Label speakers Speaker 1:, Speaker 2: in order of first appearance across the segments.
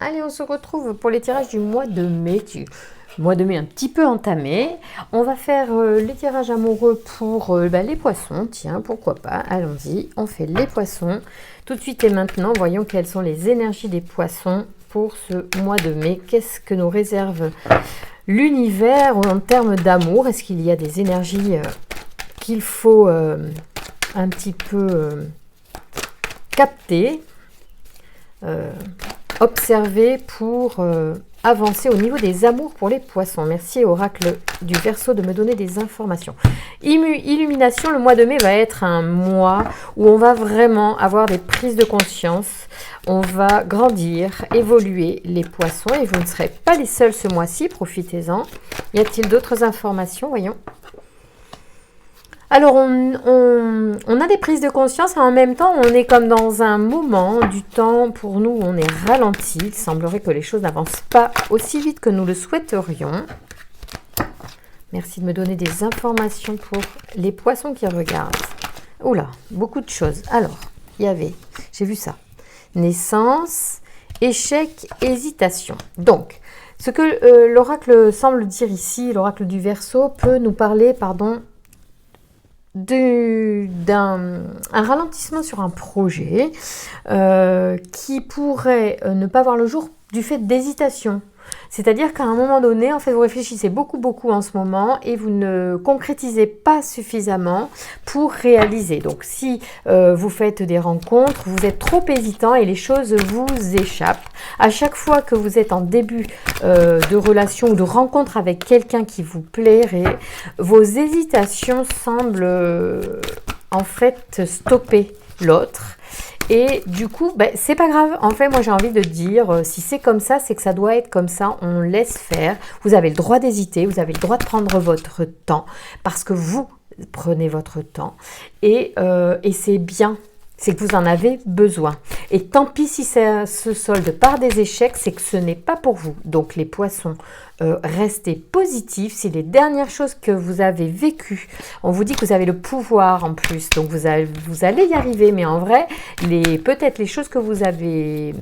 Speaker 1: Allez, on se retrouve pour les tirages du mois de mai. Mois de mai un petit peu entamé. On va faire les tirages amoureux pour les poissons. Tiens, pourquoi pas. Allons-y, on fait les poissons. Tout de suite et maintenant, voyons quelles sont les énergies des poissons pour ce mois de mai. Qu'est-ce que nous réserve l'univers en termes d'amour? Est-ce qu'il y a des énergies qu'il faut un petit peu capter, observer pour avancer au niveau des amours pour les poissons? Merci Oracle du Verseau de me donner des informations. Illumination, le mois de mai va être un mois où on va vraiment avoir des prises de conscience. On va grandir, évoluer les poissons et vous ne serez pas les seuls ce mois-ci, profitez-en. Y a-t-il d'autres informations? Voyons. Alors, on a des prises de conscience et en même temps, on est comme dans un moment du temps, pour nous, on est ralenti. Il semblerait que les choses n'avancent pas aussi vite que nous le souhaiterions. Merci de me donner des informations pour les poissons qui regardent. Oula, beaucoup de choses. Alors, il y avait, j'ai vu ça, naissance, échec, hésitation. Donc, ce que l'oracle semble dire ici, l'oracle du Verseau, peut nous parler, d'un ralentissement sur un projet qui pourrait ne pas voir le jour du fait d'hésitation. C'est-à-dire qu'à un moment donné, en fait, vous réfléchissez beaucoup en ce moment et vous ne concrétisez pas suffisamment pour réaliser. Donc, si vous faites des rencontres, vous êtes trop hésitant et les choses vous échappent. À chaque fois que vous êtes en début de relation ou de rencontre avec quelqu'un qui vous plairait, vos hésitations semblent en fait stopper l'autre. Et du coup, c'est pas grave. En fait, moi, j'ai envie de dire, si c'est comme ça, c'est que ça doit être comme ça. On laisse faire. Vous avez le droit d'hésiter. Vous avez le droit de prendre votre temps parce que vous prenez votre temps. Et c'est bien. C'est que vous en avez besoin. Et tant pis si ça se solde par des échecs, c'est que ce n'est pas pour vous. Donc, les poissons, restez positifs. C'est les dernières choses que vous avez vécues. On vous dit que vous avez le pouvoir en plus. Donc, vous allez y arriver. Mais en vrai, peut-être les choses que vous avez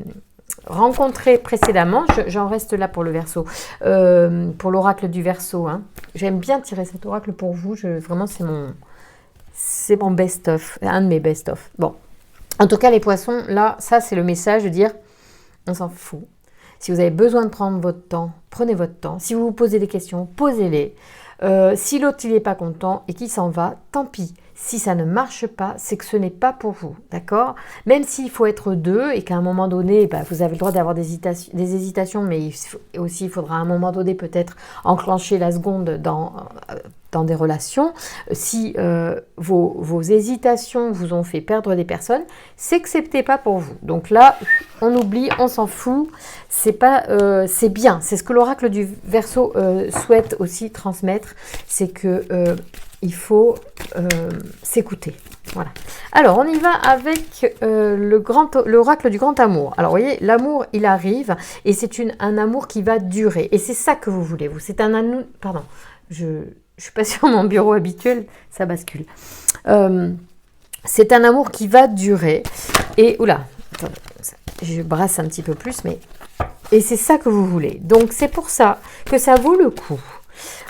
Speaker 1: rencontrées précédemment, j'en reste là pour le Verseau, pour l'oracle du Verseau. Hein. J'aime bien tirer cet oracle pour vous. Vraiment, c'est mon best-of, un de mes best-of. Bon. En tout cas, les poissons, là, ça, c'est le message de dire, on s'en fout. Si vous avez besoin de prendre votre temps, prenez votre temps. Si vous vous posez des questions, posez-les. Si l'autre, il n'est pas content et qu'il s'en va, tant pis. Si ça ne marche pas, c'est que ce n'est pas pour vous, d'accord? Même s'il faut être deux et qu'à un moment donné, vous avez le droit d'avoir des hésitations, mais aussi il faudra à un moment donné peut-être enclencher la seconde dans des relations. Si vos hésitations vous ont fait perdre des personnes, c'est que c'était pas pour vous. Donc là, on oublie, on s'en fout. C'est bien. C'est ce que l'oracle du Verseau souhaite aussi transmettre, c'est que il faut s'écouter. Voilà. Alors, on y va avec l'oracle du grand amour. Alors, vous voyez, l'amour, il arrive et c'est un amour qui va durer. Et c'est ça que vous voulez, vous. C'est un amour... Pardon, je suis pas sur mon bureau habituel, ça bascule. C'est un amour qui va durer. Et, oula, attendez, je brasse un petit peu plus, mais... Et c'est ça que vous voulez. Donc, c'est pour ça que ça vaut le coup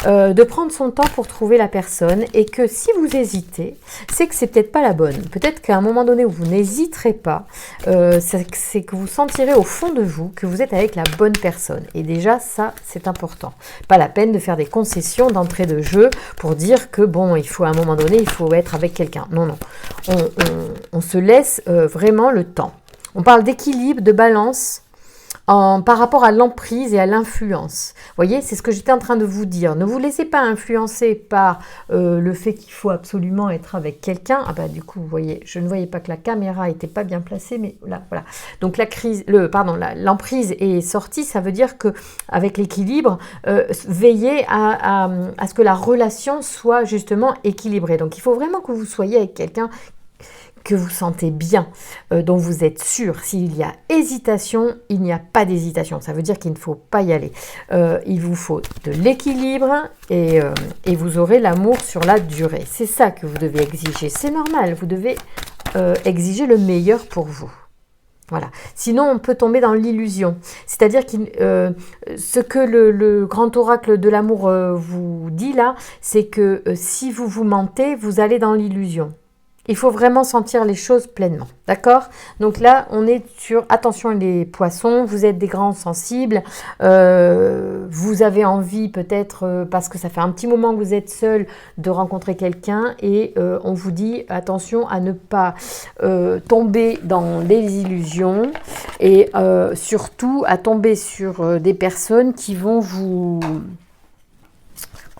Speaker 1: de prendre son temps pour trouver la personne et que si vous hésitez, c'est que c'est peut-être pas la bonne. Peut-être qu'à un moment donné où vous n'hésiterez pas, c'est que vous sentirez au fond de vous que vous êtes avec la bonne personne. Et déjà, ça, c'est important. Pas la peine de faire des concessions d'entrée de jeu pour dire que bon, il faut à un moment donné, il faut être avec quelqu'un. Non. On se laisse vraiment le temps. On parle d'équilibre, de balance, par rapport à l'emprise et à l'influence. Vous voyez, c'est ce que j'étais en train de vous dire. Ne vous laissez pas influencer par le fait qu'il faut absolument être avec quelqu'un. Ah du coup, vous voyez, je ne voyais pas que la caméra n'était pas bien placée, mais là, voilà. Donc l'emprise est sortie, ça veut dire que avec l'équilibre, veillez à ce que la relation soit justement équilibrée. Donc il faut vraiment que vous soyez avec quelqu'un que vous sentez bien, dont vous êtes sûr. S'il y a hésitation, il n'y a pas d'hésitation. Ça veut dire qu'il ne faut pas y aller. Il vous faut de l'équilibre et vous aurez l'amour sur la durée. C'est ça que vous devez exiger. C'est normal, vous devez exiger le meilleur pour vous. Voilà. Sinon, on peut tomber dans l'illusion. C'est-à-dire que ce que le grand oracle de l'amour vous dit là, c'est que si vous vous mentez, vous allez dans l'illusion. Il faut vraiment sentir les choses pleinement, d'accord? Donc là, on est sur, attention les poissons, vous êtes des grands sensibles, vous avez envie peut-être, parce que ça fait un petit moment que vous êtes seul, de rencontrer quelqu'un et on vous dit, attention à ne pas tomber dans les illusions et surtout à tomber sur des personnes qui vont vous,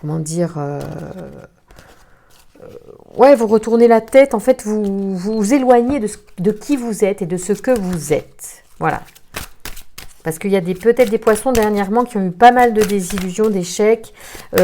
Speaker 1: comment dire... ouais, vous retournez la tête, en fait, vous vous éloignez de qui vous êtes et de ce que vous êtes. Voilà. Parce qu'il y a peut-être des poissons dernièrement qui ont eu pas mal de désillusions, d'échecs,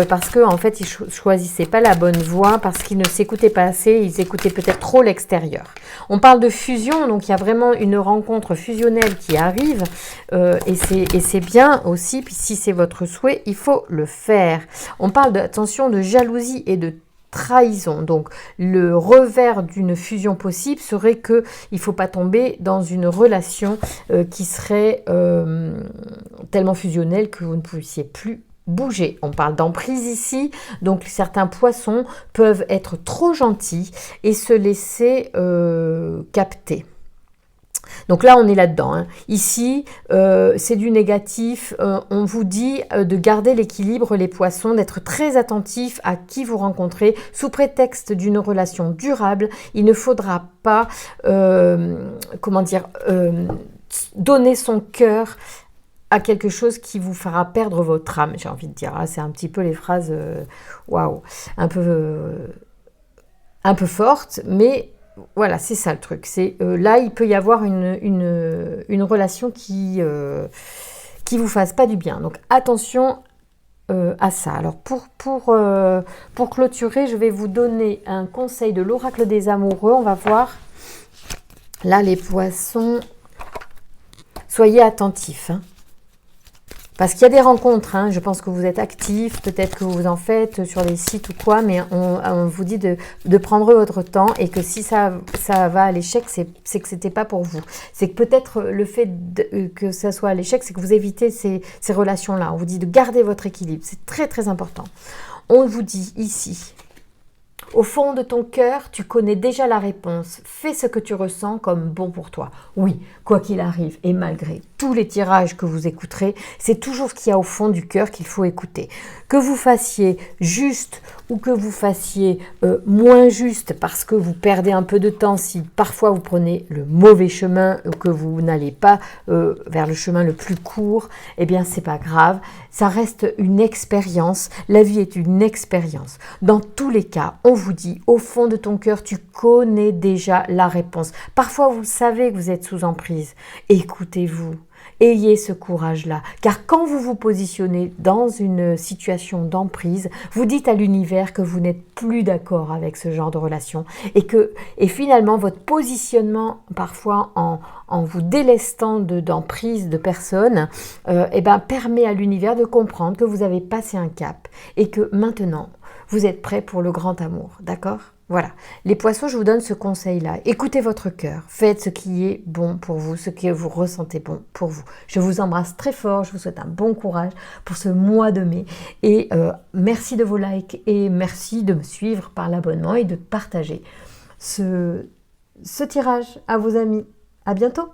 Speaker 1: parce qu'en en fait, ils ne choisissaient pas la bonne voie, parce qu'ils ne s'écoutaient pas assez, ils écoutaient peut-être trop l'extérieur. On parle de fusion, donc il y a vraiment une rencontre fusionnelle qui arrive, et c'est bien aussi, puis si c'est votre souhait, il faut le faire. On parle attention de jalousie et de trahison. Donc le revers d'une fusion possible serait que il ne faut pas tomber dans une relation qui serait tellement fusionnelle que vous ne puissiez plus bouger. On parle d'emprise ici, donc certains poissons peuvent être trop gentils et se laisser capter. Donc là, on est là-dedans. Hein. Ici, c'est du négatif. On vous dit de garder l'équilibre, les poissons, d'être très attentif à qui vous rencontrez. Sous prétexte d'une relation durable, il ne faudra pas, donner son cœur à quelque chose qui vous fera perdre votre âme, j'ai envie de dire. C'est un petit peu les phrases, waouh, un peu fortes, mais... Voilà, c'est ça le truc. C'est là, il peut y avoir une relation qui vous fasse pas du bien. Donc attention à ça. Alors pour clôturer, je vais vous donner un conseil de l'oracle des amoureux. On va voir. Là, les poissons, soyez attentifs. Hein. Parce qu'il y a des rencontres, hein, je pense que vous êtes actifs, peut-être que vous en faites sur les sites ou quoi, mais on vous dit de prendre votre temps et que si ça va à l'échec, c'est que c'était pas pour vous. C'est que peut-être le fait que ça soit à l'échec, c'est que vous évitez ces relations-là. On vous dit de garder votre équilibre, c'est très très important. On vous dit ici, au fond de ton cœur, tu connais déjà la réponse. Fais ce que tu ressens comme bon pour toi. Oui, quoi qu'il arrive, et malgré tous les tirages que vous écouterez, c'est toujours ce qu'il y a au fond du cœur qu'il faut écouter. Que vous fassiez juste ou que vous fassiez moins juste parce que vous perdez un peu de temps, si parfois vous prenez le mauvais chemin ou que vous n'allez pas vers le chemin le plus court, eh bien c'est pas grave, ça reste une expérience, la vie est une expérience. Dans tous les cas, on vous dit, au fond de ton cœur, tu connais déjà la réponse. Parfois vous savez que vous êtes sous emprise, écoutez-vous. Ayez ce courage-là, car quand vous vous positionnez dans une situation d'emprise, vous dites à l'univers que vous n'êtes plus d'accord avec ce genre de relation et finalement votre positionnement parfois en vous délestant d'emprise de personnes permet à l'univers de comprendre que vous avez passé un cap et que maintenant vous êtes prêt pour le grand amour, d'accord ? Voilà, les poissons, je vous donne ce conseil-là. Écoutez votre cœur, faites ce qui est bon pour vous, ce que vous ressentez bon pour vous. Je vous embrasse très fort, je vous souhaite un bon courage pour ce mois de mai. Et merci de vos likes et merci de me suivre par l'abonnement et de partager ce tirage à vos amis. À bientôt!